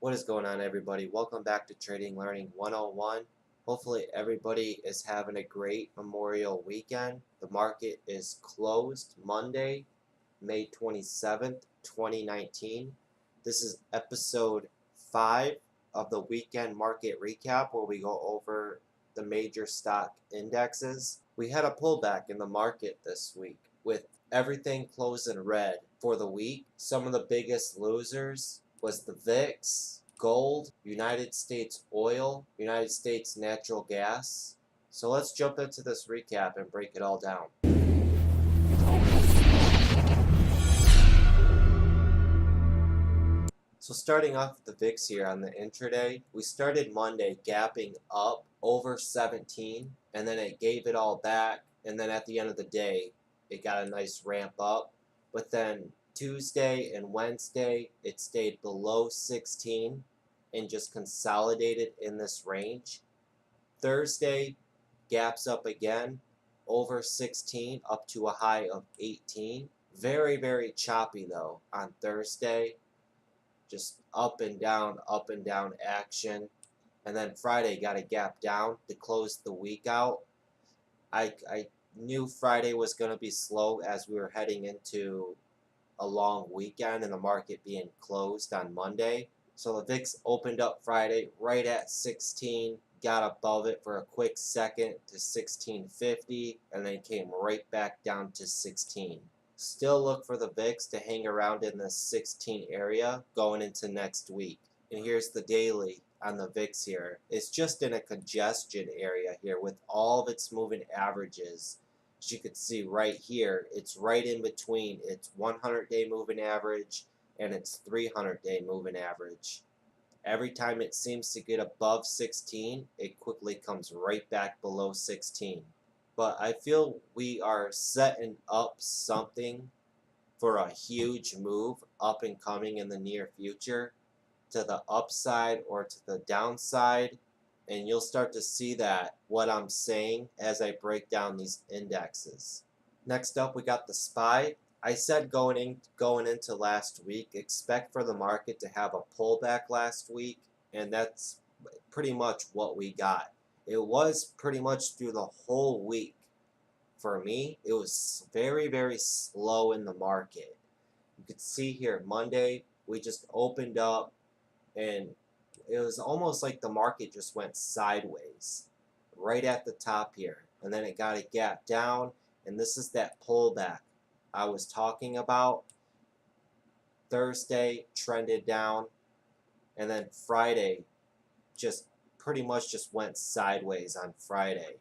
What is going on, everybody? Welcome back to Trading Learning 101. Hopefully everybody is having a great Memorial weekend. The market is closed Monday, May 27th, 2019. This is episode 5 of the weekend market recap where we go over the major stock indexes. We had a pullback in the market this week with everything closed in red for the week. Some of the biggest losers was the VIX, gold, United States oil, United States natural gas. So let's jump into this recap and break it all down. So starting off with the VIX here on the intraday, we started Monday gapping up over 17, and then it gave it all back, and then at the end of the day, it got a nice ramp up. But then Tuesday and Wednesday, it stayed below 16 and just consolidated in this range. Thursday, gaps up again, over 16, up to a high of 18. Very, very choppy though on Thursday. Just up and down action. And then Friday got a gap down to close the week out. I knew Friday was going to be slow as we were heading into a long weekend and the market being closed on Monday. So the VIX opened up Friday right at 16, got above it for a quick second to 1650, and then came right back down to 16. Still look for the VIX to hang around in the 16 area going into next week. And here's the daily on the VIX here. It's just in a congestion area here with all of its moving averages. As you can see right here, it's right in between its 100-day moving average and its 300-day moving average. Every time it seems to get above 16, it quickly comes right back below 16. But I feel we are setting up something for a huge move up and coming in the near future to the upside or to the downside. And you'll start to see that, what I'm saying, as I break down these indexes. Next up, we got the SPY. I said going into last week, expect for the market to have a pullback last week, and that's pretty much what we got. It was pretty much through the whole week. For me, it was very, very slow in the market. You could see here, Monday, we just opened up, and it was almost like the market just went sideways right at the top here. And then it got a gap down, and this is that pullback I was talking about. Thursday trended down, and then Friday just pretty much just went sideways on Friday.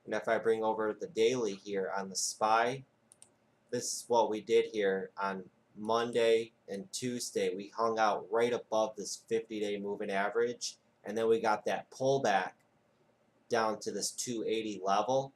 And if I bring over the daily here on the SPY, this is what we did here on Monday and Tuesday. We hung out right above this 50-day moving average, and then we got that pullback down to this 280 level.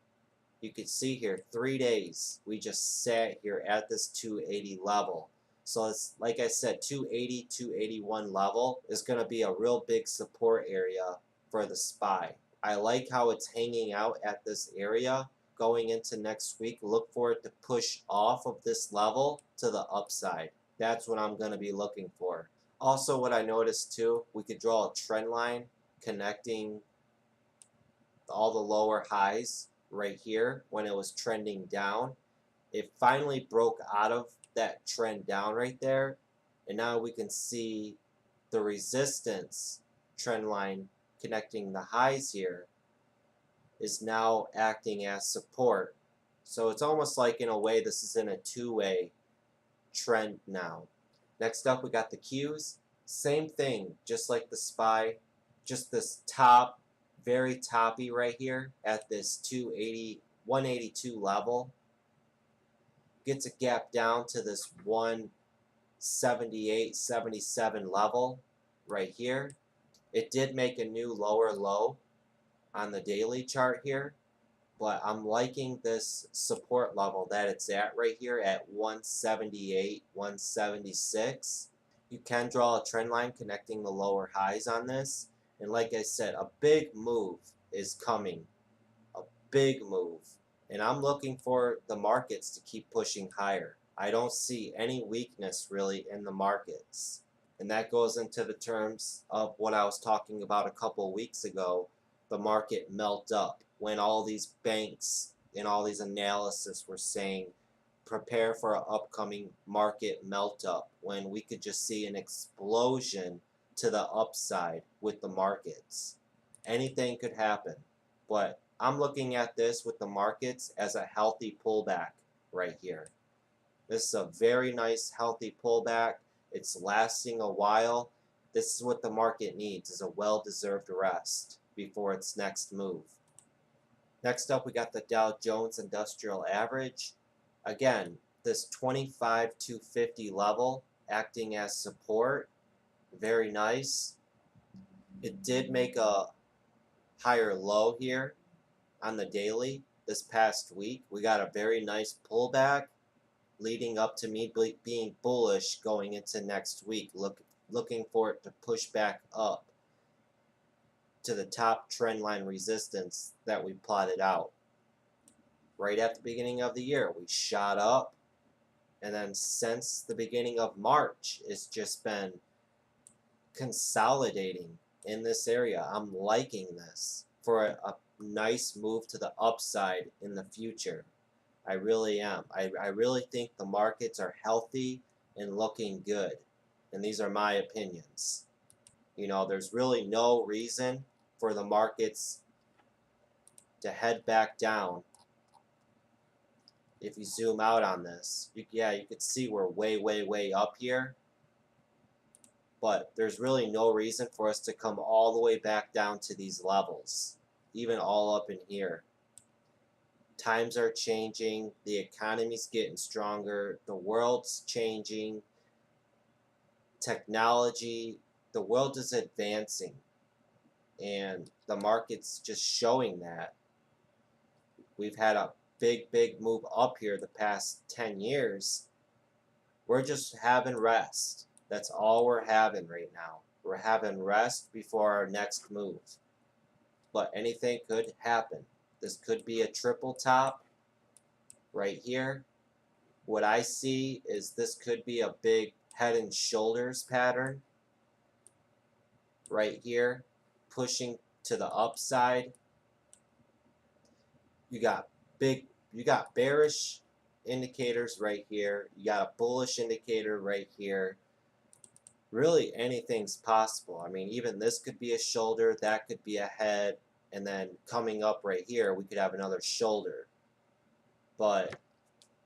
You can see here, 3 days we just sat here at this 280 level. So it's like I said, 280, 281 level is going to be a real big support area for the SPY. I like how it's hanging out at this area going into next week. Look for it to push off of this level to the upside. That's what I'm going to be looking for. Also, what I noticed too, we could draw a trend line connecting all the lower highs right here when it was trending down. It finally broke out of that trend down right there, and now we can see the resistance trend line connecting the highs here is now acting as support. So it's almost like, in a way, this is in a two-way trend now. Next up, we got the Qs. Same thing, just like the SPY, just this top, very toppy right here at this 280, 182 level. Gets a gap down to this 178, 77 level right here. It did make a new lower low on the daily chart here, but I'm liking this support level that it's at right here at 178, 176. You can draw a trend line connecting the lower highs on this, and like I said, a big move is coming. A big move. And I'm looking for the markets to keep pushing higher. I don't see any weakness really in the markets. And that goes into the terms of what I was talking about a couple weeks ago, the market melt up, when all these banks and all these analysis were saying prepare for an upcoming market melt up, when we could just see an explosion to the upside with the markets. Anything could happen, but I'm looking at this with the markets as a healthy pullback right here. This is a very nice healthy pullback. It's lasting a while. This is what the market needs, is a well-deserved rest before its next move. Next up, we got the Dow Jones Industrial Average. Again, this 25,250 level acting as support. Very nice. It did make a higher low here on the daily this past week. We got a very nice pullback, leading up to me being bullish going into next week, looking for it to push back up to the top trend line resistance that we plotted out. Right at the beginning of the year, we shot up, and then since the beginning of March, it's just been consolidating in this area. I'm liking this for a nice move to the upside in the future. I really am. I really think the markets are healthy and looking good. And these are my opinions. You know, there's really no reason for the markets to head back down. If you zoom out on this, you could see we're way up here. But there's really no reason for us to come all the way back down to these levels, even all up in here. Times are changing, the economy's getting stronger, the world's changing, technology, the world is advancing, and the market's just showing that. We've had a big move up here the past 10 years. We're just having rest. That's all we're having right now. We're having rest before our next move. But anything could happen. This could be a triple top right here. What I see is this could be a big head and shoulders pattern right here, pushing to the upside. You got bearish indicators right here. You got a bullish indicator right here. Really, anything's possible. I mean, even this could be a shoulder, that could be a head, and then coming up right here, we could have another shoulder. But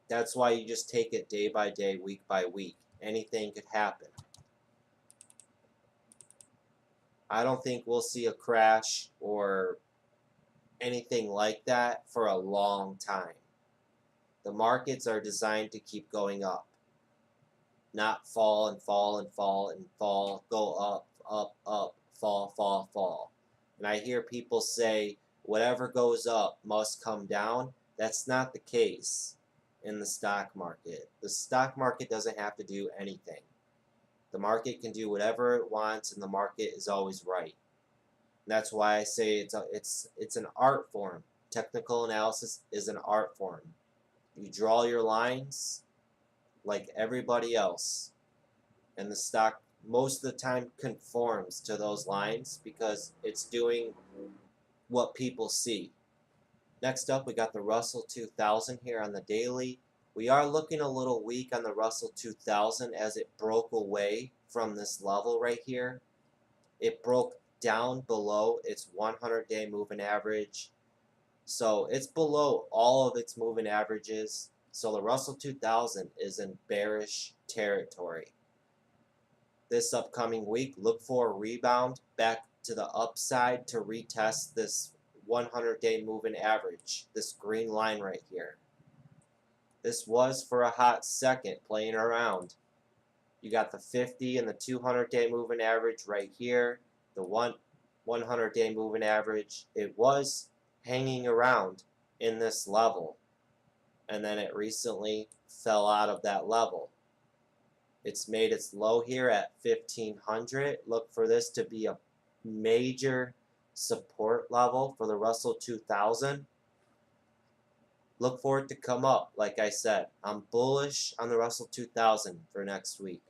that's why you just take it day by day, week by week. Anything could happen. I don't think we'll see a crash or anything like that for a long time. The markets are designed to keep going up, not fall and fall and fall and fall, go up, fall. And I hear people say, whatever goes up must come down. That's not the case in the stock market. The stock market doesn't have to do anything. The market can do whatever it wants, and the market is always right. And that's why I say it's an art form. Technical analysis is an art form. You draw your lines like everybody else, and the stock most of the time conforms to those lines because it's doing what people see. Next up, we got the Russell 2000 here on the daily. We are looking a little weak on the Russell 2000 as it broke away from this level right here. It broke down below its 100-day moving average. So it's below all of its moving averages. So the Russell 2000 is in bearish territory. This upcoming week, look for a rebound back to the upside to retest this 100-day moving average, this green line right here. This was for a hot second playing around. You got the 50 and the 200-day moving average right here, the 100-day moving average. It was hanging around in this level, and then it recently fell out of that level. It's made its low here at 1500. Look for this to be a major support level for the Russell 2000. Look for it to come up. Like I said, I'm bullish on the Russell 2000 for next week.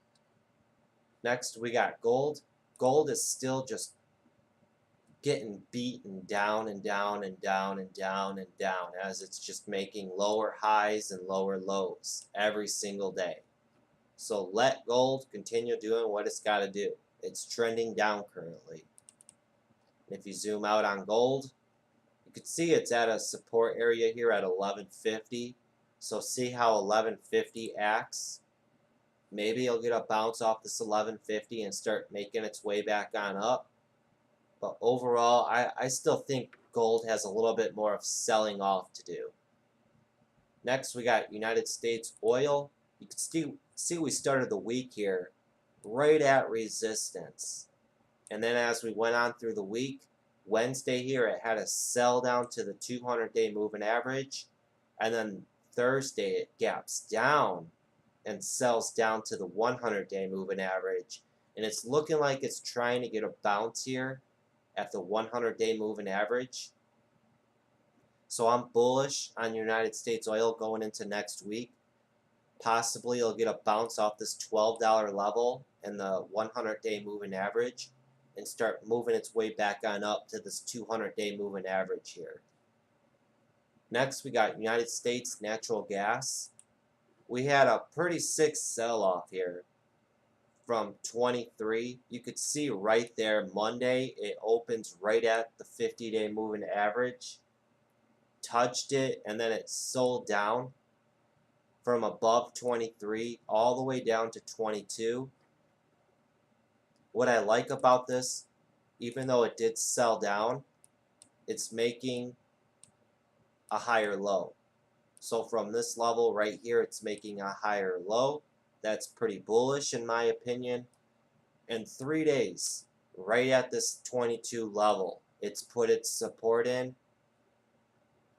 Next, we got gold. Gold is still just getting beaten down and down and down and down and down as it's just making lower highs and lower lows every single day. So let gold continue doing what it's got to do. It's trending down currently. And if you zoom out on gold, you can see it's at a support area here at 1150. So see how 1150 acts. Maybe it'll get a bounce off this 1150 and start making its way back on up. But overall, I still think gold has a little bit more of selling off to do. Next, we got United States oil. You can see we started the week here right at resistance. And then as we went on through the week, Wednesday here, it had a sell down to the 200-day moving average. And then Thursday, it gaps down and sells down to the 100-day moving average. And it's looking like it's trying to get a bounce here at the 100-day moving average. So I'm bullish on United States oil going into next week. Possibly it'll get a bounce off this $12 level and the 100-day moving average and start moving its way back on up to this 200-day moving average here. Next, we got United States natural gas. We had a pretty sick sell-off here from 23. You could see right there, Monday, it opens right at the 50-day moving average. Touched it, and then it sold down from above 23 all the way down to 22. What I like about this, even though it did sell down, it's making a higher low. So from this level right here, it's making a higher low. That's pretty bullish in my opinion. In 3 days, right at this 22 level, it's put its support in.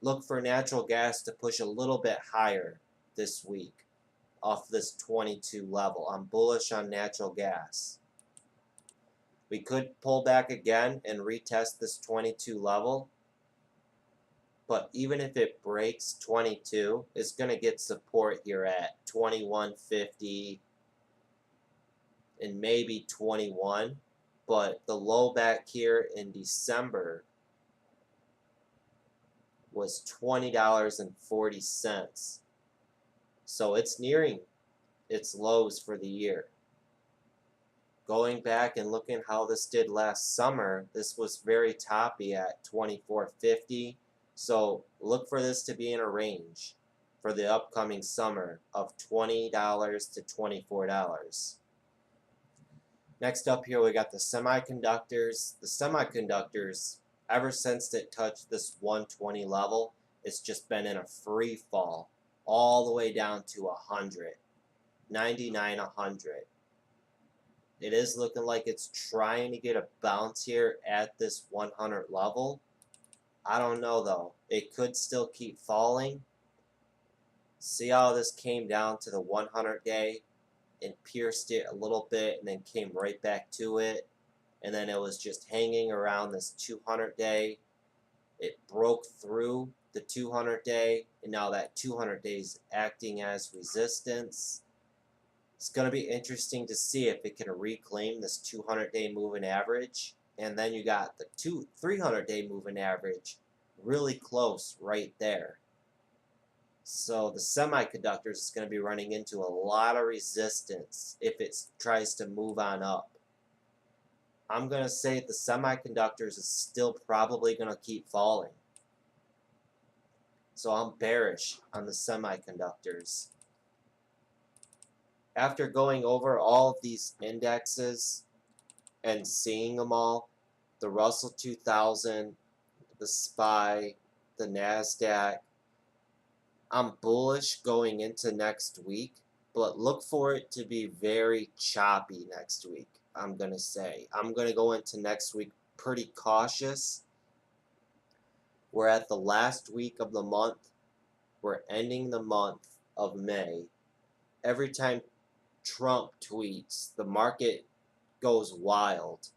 Look for natural gas to push a little bit higher this week off this 22 level. I'm bullish on natural gas. We could pull back again and retest this 22 level. But even if it breaks 22, it's going to get support here at 21.50 and maybe 21. But the low back here in December was $20.40. So it's nearing its lows for the year. Going back and looking how this did last summer, this was very toppy at 24.50. So look for this to be in a range for the upcoming summer of $20 to $24. Next up here, we got the semiconductors. The semiconductors, ever since it touched this 120 level, it's just been in a free fall all the way down to 100, 99, 100. It is looking like it's trying to get a bounce here at this 100 level. I don't know though. It could still keep falling. See how this came down to the 100-day and pierced it a little bit and then came right back to it. And then it was just hanging around this 200-day. It broke through the 200-day, and now that 200-day is acting as resistance. It's going to be interesting to see if it can reclaim this 200-day moving average. And then you got the 300-day moving average really close right there. So the semiconductors is going to be running into a lot of resistance if it tries to move on up. I'm going to say the semiconductors is still probably going to keep falling. So I'm bearish on the semiconductors. After going over all of these indexes and seeing them all, the Russell 2000, the SPY, the NASDAQ, I'm bullish going into next week, but look for it to be very choppy next week, I'm going to say. I'm going to go into next week pretty cautious. We're at the last week of the month. We're ending the month of May. Every time Trump tweets, the market goes wild.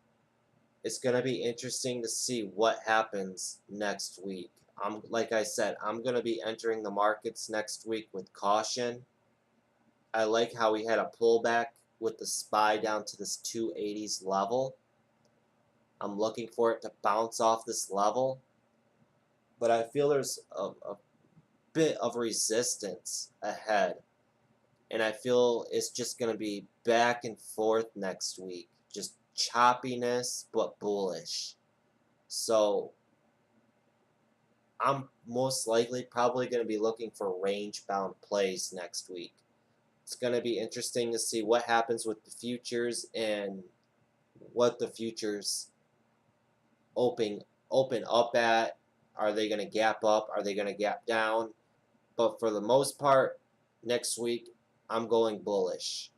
It's going to be interesting to see what happens next week. Like I said, I'm going to be entering the markets next week with caution. I like how we had a pullback with the SPY down to this 280s level. I'm looking for it to bounce off this level, but I feel there's a bit of resistance ahead, and I feel it's just going to be back and forth next week, just choppiness but bullish. So I'm most likely probably going to be looking for range bound plays next week. It's going to be interesting to see what happens with the futures and what the futures open up at. Are they going to gap up? Are they going to gap down? But for the most part, next week, I'm going bullish.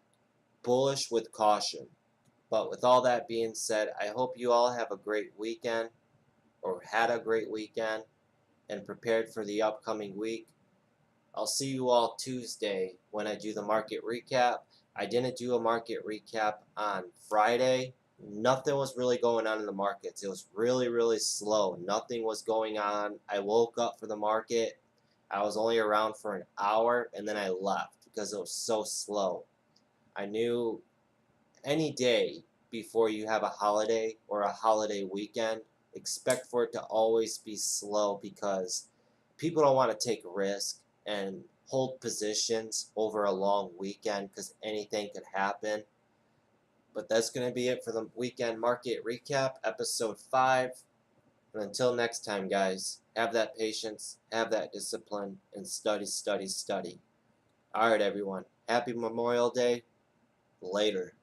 Bullish with caution. But with all that being said, I hope you all have a great weekend, or had a great weekend, and prepared for the upcoming week. I'll see you all Tuesday when I do the market recap. I didn't do a market recap on Friday. Nothing was really going on in the markets. It was really, really slow. Nothing was going on. I woke up for the market. I was only around for an hour, and then I left because it was so slow. I knew any day before you have a holiday or a holiday weekend, expect for it to always be slow because people don't want to take risk and hold positions over a long weekend because anything could happen. But that's going to be it for the weekend market recap, episode 5. And until next time, guys, have that patience, have that discipline, and study, study, study. All right, everyone. Happy Memorial Day. Later.